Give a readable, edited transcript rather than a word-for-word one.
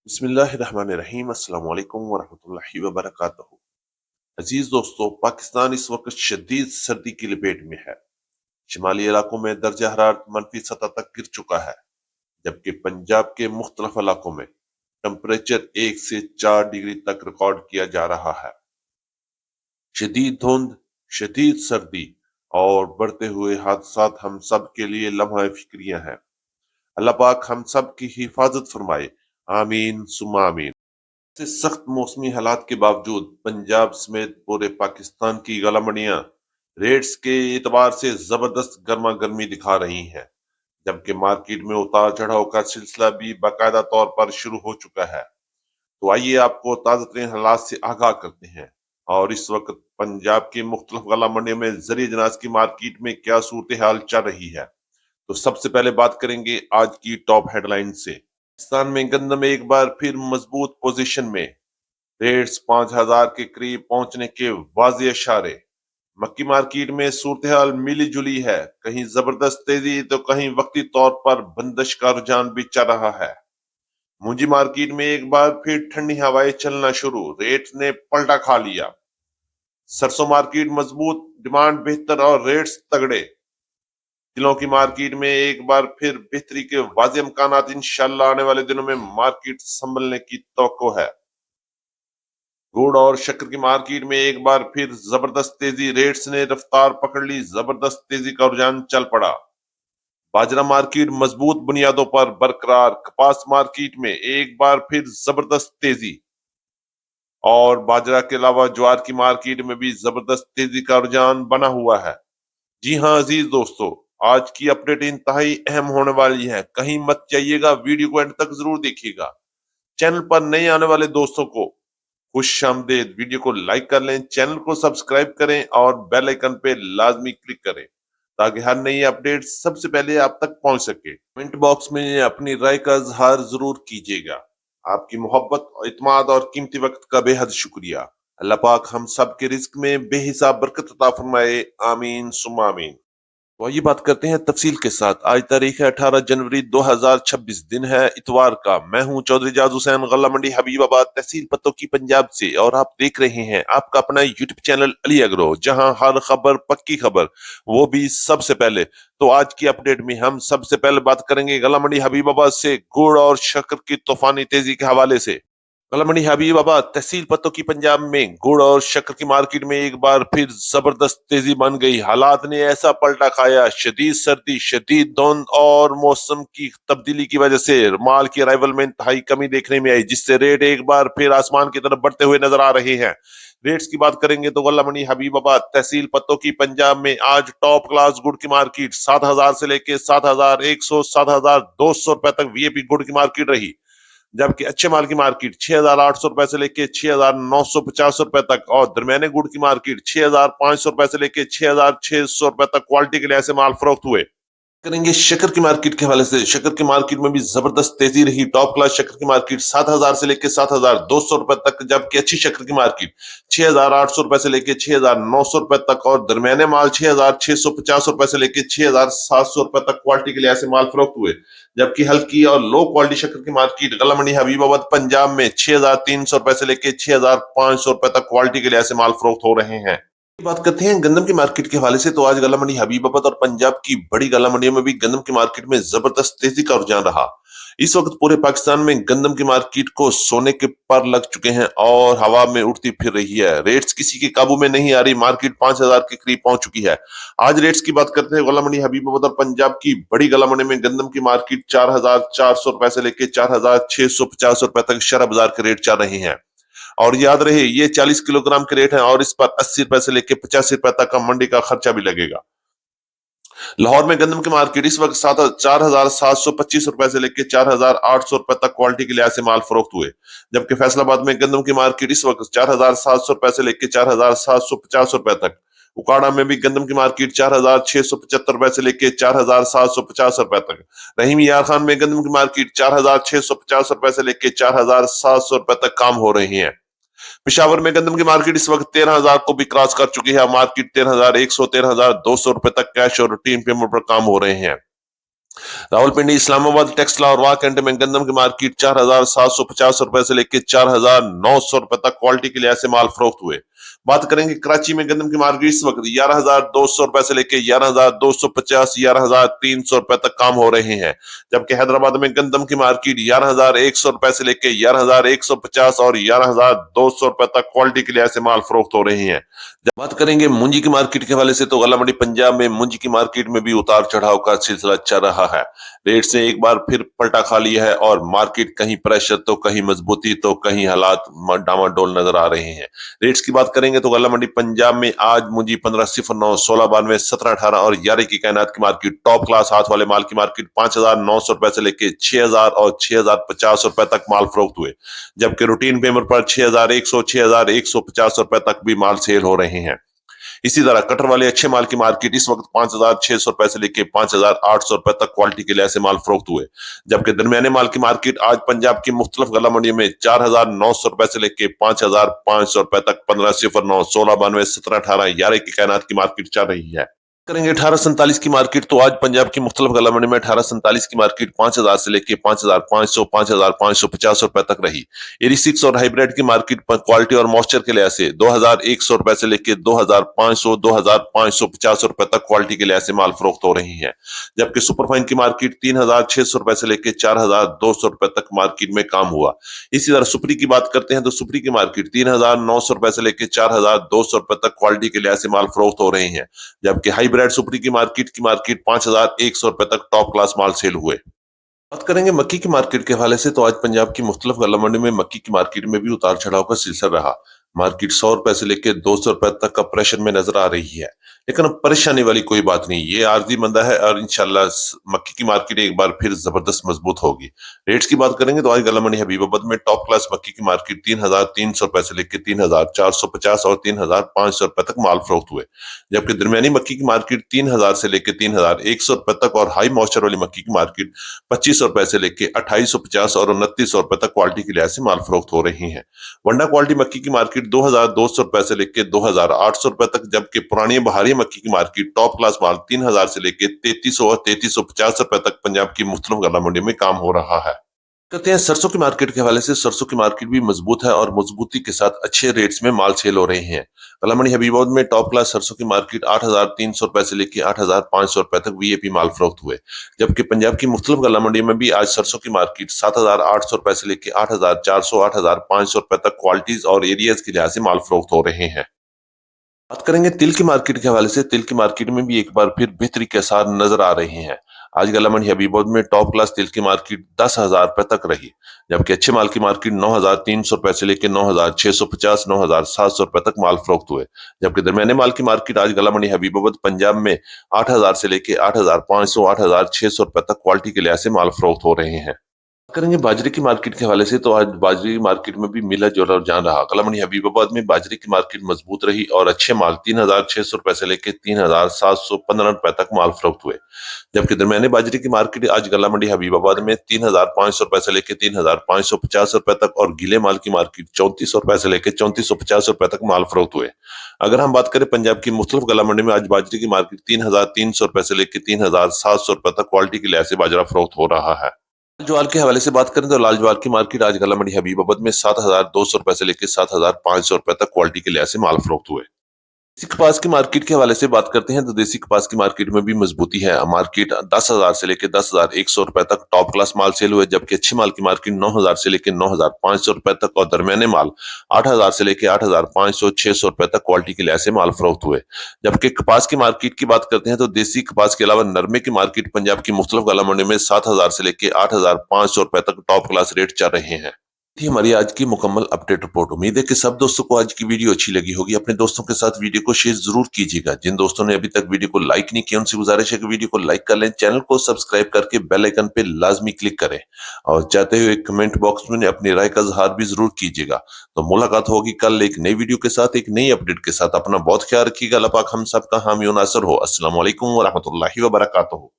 بسم اللہ الرحمن الرحیم۔ السلام علیکم ورحمۃ اللہ وبرکاتہ۔ عزیز دوستو، پاکستان اس وقت شدید سردی کی لپیٹ میں ہے۔ شمالی علاقوں میں درجہ حرارت منفی سطح تک گر چکا ہے، جبکہ پنجاب کے مختلف علاقوں میں ٹمپریچر 1 سے 4 ڈگری تک ریکارڈ کیا جا رہا ہے۔ شدید دھند، شدید سردی اور بڑھتے ہوئے حادثات ہم سب کے لیے لمحہ فکریہ ہیں۔ اللہ پاک ہم سب کی حفاظت فرمائے، آمین ثم آمین۔ سے سخت موسمی حالات کے باوجود پنجاب سمیت پورے پاکستان کی گلا منڈیاں ریٹس کے اعتبار سے زبردست گرما گرمی دکھا رہی ہیں، جبکہ مارکیٹ میں اتار چڑھاؤ کا سلسلہ بھی باقاعدہ طور پر شروع ہو چکا ہے۔ تو آئیے آپ کو تازہ ترین حالات سے آگاہ کرتے ہیں، اور اس وقت پنجاب کی مختلف گلا منڈیوں میں زرعی جناز کی مارکیٹ میں کیا صورتحال چل رہی ہے۔ تو سب سے پہلے بات کریں گے آج کی ٹاپ ہیڈ لائن سے۔ پاکستان میں گندم ایک بار پھر مضبوط پوزیشن میں، ریٹس 5,000 کے قریب پہنچنے کے واضح اشارے۔ مکی مارکیٹ میں صورتحال ملی جلی ہے، کہیں زبردست تیزی تو کہیں وقتی طور پر بندش کا رجحان بھی چل رہا ہے۔ مونجی مارکیٹ میں ایک بار پھر ٹھنڈی ہوائیں چلنا شروع، ریٹ نے پلٹا کھا لیا۔ سرسوں مارکیٹ مضبوط، ڈیمانڈ بہتر اور ریٹس تگڑے۔ تلوں کی مارکیٹ میں ایک بار پھر بہتری کے واضح امکانات، انشاءاللہ آنے والے دنوں میں مارکیٹ سنبھلنے کی توقع ہے۔ گڑ اور شکر کی مارکیٹ میں ایک بار پھر زبردست تیزی، ریٹس نے رفتار پکڑ لی، زبردست تیزی کا رجحان چل پڑا۔ باجرہ مارکیٹ مضبوط بنیادوں پر برقرار، کپاس مارکیٹ میں ایک بار پھر زبردست تیزی، اور باجرہ کے علاوہ جوار کی مارکیٹ میں بھی زبردست تیزی کا رجحان بنا ہوا ہے۔ جی ہاں عزیز دوستو، آج کی اپڈیٹ انتہائی اہم ہونے والی ہے، کہیں مت جائیے گا، ویڈیو کو اینڈ تک ضرور دیکھیے گا۔ چینل پر نئے آنے والے دوستوں کو خوش آمدید، ویڈیو کو لائک کر لیں، چینل کو سبسکرائب کریں اور بیل آئیکن پہ لازمی کلک کریں تاکہ ہر نئی اپڈیٹ سب سے پہلے آپ تک پہنچ سکے۔ کمنٹ باکس میں اپنی رائے کا اظہار ضرور کیجیے گا۔ آپ کی محبت، اعتماد اور قیمتی وقت کا بے حد شکریہ۔ اللہ پاک ہم سب کے رزق میں بے حساب برکت عطا فرمائے، آمین ثم آمین۔ تو یہ بات کرتے ہیں تفصیل کے ساتھ۔ آج تاریخ ہے 18 جنوری 2026، دن ہے اتوار کا۔ میں ہوں چودھری جاز حسین، غلہ منڈی حبیب آباد، تحصیل پتوکی، پنجاب سے، اور آپ دیکھ رہے ہیں آپ کا اپنا یوٹیوب چینل علی اگرو، جہاں ہر خبر پکی خبر، وہ بھی سب سے پہلے۔ تو آج کی اپڈیٹ میں ہم سب سے پہلے بات کریں گے غلہ منڈی حبیب آباد سے گڑ اور شکر کی طوفانی تیزی کے حوالے سے۔ غلہ منڈی حبیب آباد، تحصیل پتوکی، پنجاب میں گڑ اور شکر کی مارکیٹ میں ایک بار پھر زبردست تیزی بن گئی۔ حالات نے ایسا پلٹا کھایا، شدید سردی، شدید دھند اور موسم کی تبدیلی کی وجہ سے مال کی ارائیول میں انتہائی کمی دیکھنے میں آئی، جس سے ریٹ ایک بار پھر آسمان کی طرف بڑھتے ہوئے نظر آ رہے ہیں۔ ریٹس کی بات کریں گے تو غلہ منڈی حبیب آباد، تحصیل پتوکی، پنجاب میں آج ٹاپ کلاس گڑ کی مارکیٹ 7,000 سے لے کے 7,100 7,200 روپے تک وی اے پی گڑ کی مارکیٹ رہی، جبکہ اچھے مال کی مارکیٹ 6,800 روپے سے لے کے 6,950 روپے تک، اور درمیانے گڑ کی مارکیٹ 6,500 روپے سے لے کے 6,600 روپے تک کوالٹی کے لحاظ سے مال فروخت ہوئے۔ کریں گے شکر کی مارکیٹ کے حوالے سے۔ شکر کی مارکیٹ میں بھی زبردست تیزی رہی، ٹاپ کلاس شکر کی مارکیٹ 7,000 سے لے کے 7,200 روپے تک، جبکہ اچھی شکر کی مارکیٹ 6,800 روپے سے لے کے 6,900 روپے تک، اور درمیانے مال 6,650 روپے سے لے کے 6,700 روپے تک کوالٹی کے لحاظ سے مال فروخت ہوئے، جبکہ ہلکی اور لو کوالٹی شکر کی مارکیٹ غلہ منڈی حبیب آباد، پنجاب میں 6,300 روپے سے لے کے 6,500 روپے تک کوالٹی کے لحاظ سے مال فروخت ہو رہے ہیں۔ بات کرتے ہیں گندم کی مارکیٹ کے حوالے سے، تو آج غلہ منڈی حبیب آباد اور پنجاب کی بڑی غلہ منڈیوں میں بھی گندم کی مارکیٹ میں زبردست تیزی کا رجحان رہا۔ اس وقت پورے پاکستان میں گندم کی مارکیٹ کو سونے کے پر لگ چکے ہیں اور ہوا میں اڑتی پھر رہی ہے۔ ریٹس کسی کے قابو میں نہیں آ رہی، مارکیٹ 5,000 کے قریب پہنچ چکی ہے۔ آج ریٹس کی بات کرتے ہیں غلہ منڈی حبیب آباد اور پنجاب کی بڑی غلہ منڈی میں گندم کی مارکیٹ 4,400 روپے سے لے کے 4,650 روپے تک شرح بازار کے ریٹ چل رہے ہیں، اور یاد رہے یہ 40 کلو گرام کے ریٹ ہیں، اور اس پر 80 روپے سے لے کے 85 روپے تک کا منڈی کا خرچہ بھی لگے گا۔ لاہور میں گندم کی مارکیٹ اس وقت 4,725 روپے سے لے کے 4,800 روپے تک کوالٹی کے لحاظ سے مال فروخت ہوئے، جبکہ فیصل آباد میں گندم کی مارکیٹ اس وقت 4,700 روپے سے لے کے 4,750 روپے تک، اکاڑا میں بھی گندم کی مارکیٹ 4,675 روپے سے لے کے 4,750 روپے تک، رحیم یار خان میں گندم کی مارکیٹ 4,650 روپے سے لے کے 4,700 روپے تک کام ہو رہی ہیں۔ پشاور میں گندم کی مارکیٹ اس وقت 13,000 کو بھی کراس کر چکی ہے، مارکیٹ 13,100 13,200 روپے تک کیش اور روٹین پیمنٹ پر کام ہو رہے ہیں۔ रावलपिंडी इस्लामाबाद टेक्सला और वाह कैंटे में गंदम की मार्केट 4,750 रुपए से लेकर 4,900 रुपए तक क्वालिटी के लिहाज से माल फरोख्त हुए। बात करेंगे कराची में गंदम की मार्केट इस वक्त 11,200 रुपए से लेकर 11,250, 11,300 रुपए तक काम हो रहे हैं, जबकि हैदराबाद में गंदम की मार्केट 11,100 रुपए से लेकर 11,150 और 11,200 रुपए तक क्वालिटी के लिहाज से माल फरोख्त हो रही है। जब बात करेंगे मुंजी की मार्केट के हवाले से तो गला मंडी पंजाब में मुंजी की मार्केट में भी उतार चढ़ाव का सिलसिला चल रहा है। रेट से एक बार फिर पलटा खा लिया है और मार्केट कहीं प्रेशर तो कहीं मजबूती तो कहीं हालात डामाडोल नजर आ रहे हैं। रेट्स की बात करेंगे तो गला मंडी पंजाब में आज मुंजी 1509, 1692, 1718 और 11 की कायनात की मार्केट टॉप क्लास हाथ वाले माल की मार्केट 5,900 रुपए से लेके 6,000 और 6,050 रुपए तक माल फरोख्त हुए, जबकि रूटीन पेमेंट पर 6,100, 6,150 रुपए तक भी माल सेल हो रहे हैं। इसी तरह कटर वाले अच्छे माल की मार्केट इस वक्त 5,600 रुपए से लेके 5,800 रुपए तक क्वालिटी के लिहाज से माल फरोख्त हुए, जबकि दरमियाने माल की मार्केट आज पंजाब की मुख्तलिफ गला मंडियों में 4,900 रुपए से लेके 5,500 रुपए तक 1509, 1692, 1718, 11 की कायनात की मार्केट चल रही है। करेंगे 1847 की मार्केट तो आज पंजाब की मुख्तलिफ गला मंडी में 1847 की मार्केट 5,000 से लेके 5,500, 5,550 रुपए तक रही। 86 और हाइब्रिड की मार्केट पर क्वालिटी और मॉइस्चर के लिहाज से 2,100 रुपए से लेके 2,500, 2,550 रुपए तक क्वालिटी के लिहाज से माल फरोख्त हो रही है, जबकि सुपरफाइन की मार्केट 3,600 रुपए से लेके 4,200 रुपए तक मार्केट में काम हुआ। इसी तरह सुपरी की बात करते हैं तो सुपरी की मार्केट 3,900 रुपए से लेके 4,200 रुपए तक क्वालिटी के लिहाज से माल फरोख्त हो रही है, जबकि हाईब्रिड सुपरी की मार्केट 5,100 रुपए तक टॉप क्लास माल सेल हुए। बात करेंगे मक्की की मार्केट के हवाले से तो आज पंजाब की मुख्तलिफ गला मंडी में मक्की की मार्केट में भी उतार चढ़ाव का सिलसिला रहा। मार्केट 100 रुपए से लेकर 200 रुपए तक का प्रेशर में नजर आ रही है, लेकिन अब परेशानी वाली कोई बात नहीं, ये आरजी मंदा है और इंशाल्लाह मक्की की मार्केट एक बार फिर जबरदस्त मजबूत होगी। रेट्स की बात करेंगे तो आज गला मंडी हबीबाबाद में टॉप क्लास मक्की की मार्केट 3,300 रुपए से लेकर 3,450 और 3,500 रुपए तक माल फरोख्त हुए, जबकि दरमियानी मक्की की मार्केट 3,000 से लेकर 3,100 रुपए तक और हाई मॉइस्चर वाली मक्की की मार्केट 2,500 रुपए से लेके 2,850 और 2,900 रुपए तक क्वालिटी के लिहाज से माल फरोख्त हो रही है। वंडा क्वालिटी मक्की की मार्केट 2,200 रुपए से लेके 2,800 रुपए तक, जबकि पुरानी बहारी मक्की की मार्केट टॉप क्लास माल 3,000 से लेके 3,300 और 3,350 रुपए तक पंजाब की मुख्तलिफ गला मंडी में काम हो रहा है। कहते हैं सरसों की मार्केट के हवाले से सरसों की मार्केट भी मजबूत है और मजबूती के साथ अच्छे रेट्स में माल सेल हो रहे हैं। गला मंडी हबीबाबाद में टॉप क्लास सरसों की मार्केट 8,300 रुपए से लेकर 8,500 रुपए तक वीएपी माल फरोख्त हुए, जबकि पंजाब की मुख्तलिफ गला मंडी में भी आज सरसों की मार्केट 7,800 रुपए से लेकर 8,400, 8,500 रुपए तक क्वालिटीज और एरियाज के लिहाज से माल फरोख्त हो रहे हैं। बात करेंगे तिल की मार्केट के हवाले से, तिल की मार्केट में भी एक बार फिर बेहतरी के आसार नजर आ रहे हैं। आज गला मंडी हबीबाबाद में टॉप क्लास तिल की मार्केट 10,000 रुपए तक रही, जबकि अच्छे माल की मार्केट 9,300 रुपए से लेकर 9,650, 9,700 रुपए तक माल फरोख्त हुए, जबकि दरमियाने माल की मार्केट आज गला मंडी हबीबाबाद पंजाब में 8,000 से लेकर 8,500, 8,600 रुपए तक क्वालिटी के लिहाज से माल फरोख्त हो रहे हैं। करेंगे बाजरे की मार्केट के हवाले से तो आज बाजरे की मार्केट में भी मिला जुला रुझान रहा। गला मंडी हबीबाबाद में बाजरे की मार्केट मजबूत रही और अच्छे माल 3,600 रुपए से लेकर 3,715 रुपए तक माल फरोख्त हुए, जबकि दरमियाने बाजरे की मार्केट आज गला मंडी हबीबाबाद में 3,500 रुपए से लेकर 3,550 रुपए तक और गीले माल की मार्केट 3,400 रुपए से लेकर 3,450 रुपए तक माल फरोख्त हुए। अगर हम बात करें पंजाब की मुख्तलिफ गला मंडी में आज बाजरे की मार्केट 3,300 रुपए से लेकर 3,700 रुपए तक क्वालिटी के लिहाज से बाजरा फरोख्त हो रहा है। लाल ज्वार के हवाले से बात करें तो लाल ज्वार की मार्केट आज गला मंडी हबीबाबाद में 7,200 रुपए से लेकर 7,500 रुपए तक क्वालिटी के लिहाज से माल फरोख्त हुए। देसी कपास की मार्केट के हवाले से बात करते हैं तो देसी कपास की मार्केट में भी मजबूती है। मार्केट 10,000 से लेकर 10,100 रुपए तक टॉप क्लास माल सेल हुए, जबकि अच्छी माल की मार्केट 9,000 से लेकर 9,500 रुपए तक और दरमियाने माल 8,000 से लेकर 8,500, 600 रुपए तक क्वालिटी के लिहाज से माल फरोख्त हुए। जबकि कपास की मार्केट की बात करते हैं तो देसी कपास के अलावा नरमे की मार्केट पंजाब की मुख्तलिफ गला मंडी में 7,000 से लेकर 8,500 रुपए तक टॉप क्लास रेट चल रहे हैं। थी हमारी आज की मुकम्मल अपडेट रिपोर्ट। उम्मीद है कि सब दोस्तों को आज की वीडियो अच्छी लगी होगी। अपने दोस्तों के साथ वीडियो को शेयर जरूर कीजिएगा। जिन दोस्तों ने अभी तक वीडियो को लाइक नहीं किया उनसे गुजारिश है कि वीडियो को लाइक कर लें, चैनल को सब्सक्राइब करके बेल आइकन पे लाजमी क्लिक करें और चाहते हुए कमेंट बॉक्स में अपनी राय का इजहार भी जरूर कीजिएगा। तो मुलाकात होगी कल एक नई वीडियो के साथ, एक नई अपडेट के साथ। अपना बहुत ख्याल रखिएगा। अल्लाह पाक हम सब का हामी और नासर हो। अस्सलाम वालेकुम व रहमतुल्लाहि व बरकातहू।